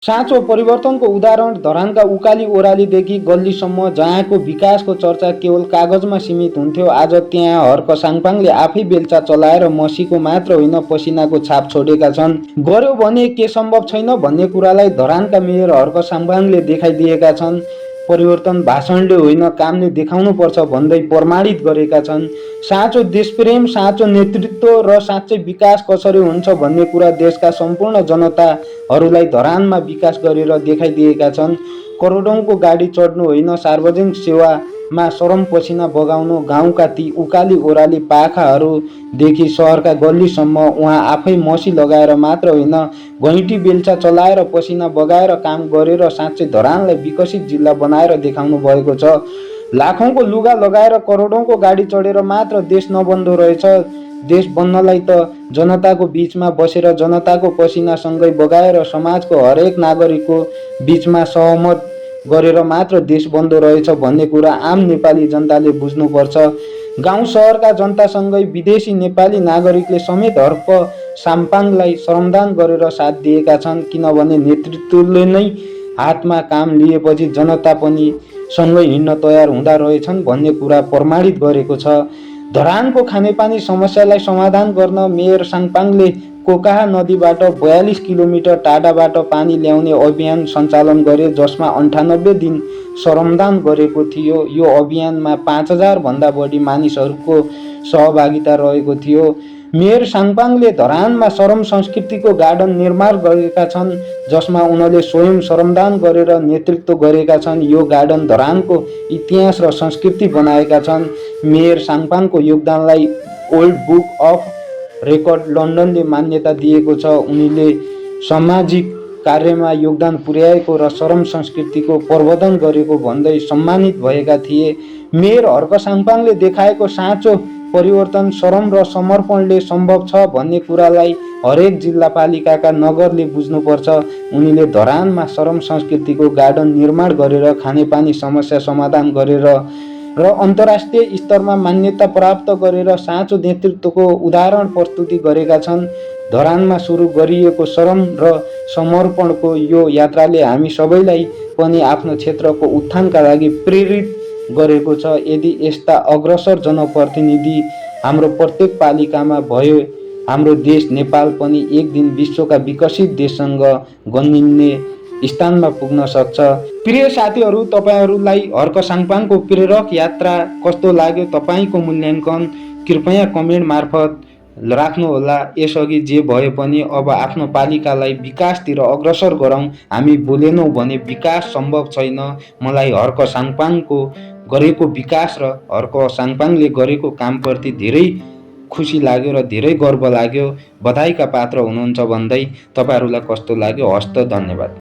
साँचो परिवर्तनको उदाहरण धरानका उकाली ओह्रालीदेखि गल्लीसम्म जहाँको विकासको चर्चा केवल कागजमा सीमित हुन्थ्यो, आज त्यहाँ हर्क साङपाङले आफै बेल्चा चलाएर मसीको मात्र होइन पसिनाको छाप छोडेका छन्। गर्यो भने के सम्भव छैन भन्ने कुरालाई धरानका मेयर हर्क साङपाङले देखाइदिएका छन्। परिवर्तन भाषणले होइन कामले देखाउनुपर्छ भन्दै प्रमाणित गरेका छन्। साँचो देशप्रेम, साँचो नेतृत्व र साँच्चै विकास कसरी हुन्छ भन्ने कुरा देशका सम्पूर्ण जनताहरूलाई धरानमा विकास गरेर देखाइदिएका छन्। करोडौंको गाडी चढ्नु होइन, सार्वजनिक सेवामा सरम पसिना बगाउनु, गाउँका ती उकाली ओह्राली पाखाहरूदेखि सहरका गल्लीसम्म उहाँ आफै मसी लगाएर मात्र होइन, घैँटी बेल्चा चलाएर पसिना बगाएर काम गरेर साँच्चै धरानलाई विकसित जिल्ला बनाएर देखाउनु भएको छ। लाखौंको लुगा लगाएर करोडौंको गाडी चढेर मात्र देश नबन्दो रहेछ। देश बन्नलाई त जनताको बीचमा बसेर जनताको पसिनासँगै बगाएर समाजको हरेक नागरिकको बीचमा सहमत गरेर मात्र देश बन्दो रहेछ भन्ने कुरा आम नेपाली जनताले बुझ्नुपर्छ। गाउँ सहरका जनतासँगै विदेशी नेपाली नागरिकले समेत हर्क साङपाङलाई श्रमदान गरेर साथ दिएका छन्, किनभने नेतृत्वले नै हातमा काम लिएपछि जनता पनि सँगै हिँड्न तयार हुँदा रहेछन् भन्ने कुरा प्रमाणित गरेको छ। धरानको खानेपानी समस्यालाई समाधान गर्न मेयर साङपाङले कोकाहा नदीबाट 42 किलोमिटर टाढाबाट पानी ल्याउने अभियान सञ्चालन गरे, जसमा 98 दिन श्रमदान गरेको थियो। यो अभियानमा 5000 भन्दा बढी मानिसहरूको सहभागिता रहेको थियो। मेयर साङपाङले धरानमा श्रम संस्कृतिको गार्डन निर्माण गरेका छन्, जसमा उनले स्वयं श्रमदान गरेर नेतृत्व गरेका छन्। यो गार्डन धरानको इतिहास र संस्कृति बनाएका छन्। मेयर साङपाङको योगदानलाई वर्ल्ड बुक अफ रेकर्ड लन्डनले मान्यता दिएको छ। उनीले सामाजिक कार्यमा योगदान पुर्याएको र श्रम संस्कृतिको प्रवर्धन गरेको भन्दै सम्मानित भएका थिए। मेयर हर्क साङपाङले देखाएको साँचो परिवर्तन श्रम र समर्पणले सम्भव छ भन्ने कुरालाई हरेक जिल्लापालिकाका नगरले बुझ्नुपर्छ। उनीले धरानमा श्रम संस्कृतिको गार्डन निर्माण गरेर खानेपानी समस्या समाधान गरेर र अन्तर्राष्ट्रिय स्तरमा मान्यता प्राप्त गरेर साँचो नेतृत्वको उदाहरण प्रस्तुति गरेका छन्। धरानमा सुरु गरिएको श्रम र समर्पणको यो यात्राले हामी सबैलाई पनि आफ्नो क्षेत्रको उत्थानका लागि प्रेरित गरेको छ। यदि यस्ता अग्रसर जनप्रतिनिधि हाम्रो प्रत्येक पालिकामा भयो, हाम्रो देश नेपाल पनि एक दिन विश्वका विकसित देशसँग गनिने स्थानमा पुग्न सक्छ। प्रिय साथीहरू, तपाईहरूलाई हर्क साङपाङको प्रेरक यात्रा कस्तो लाग्यो? तपाईको मूल्याङ्कन कृपया कमेन्ट मार्फत राख्नुहोला। यसअघि जे भए पनि अब आफ्नो पालिकालाई विकासतिर अग्रसर गरौँ। हामी बोलेनौँ भने विकास सम्भव छैन। मलाई हर्क साङपाङको गरेको विकास र हर्क साङपाङले गरेको कामप्रति धेरै खुसी लाग्यो र धेरै गर्व लाग्यो। बधाईका पात्र हुनुहुन्छ भन्दै तपाईहरूलाई कस्तो लाग्यो? हस्त, धन्यवाद।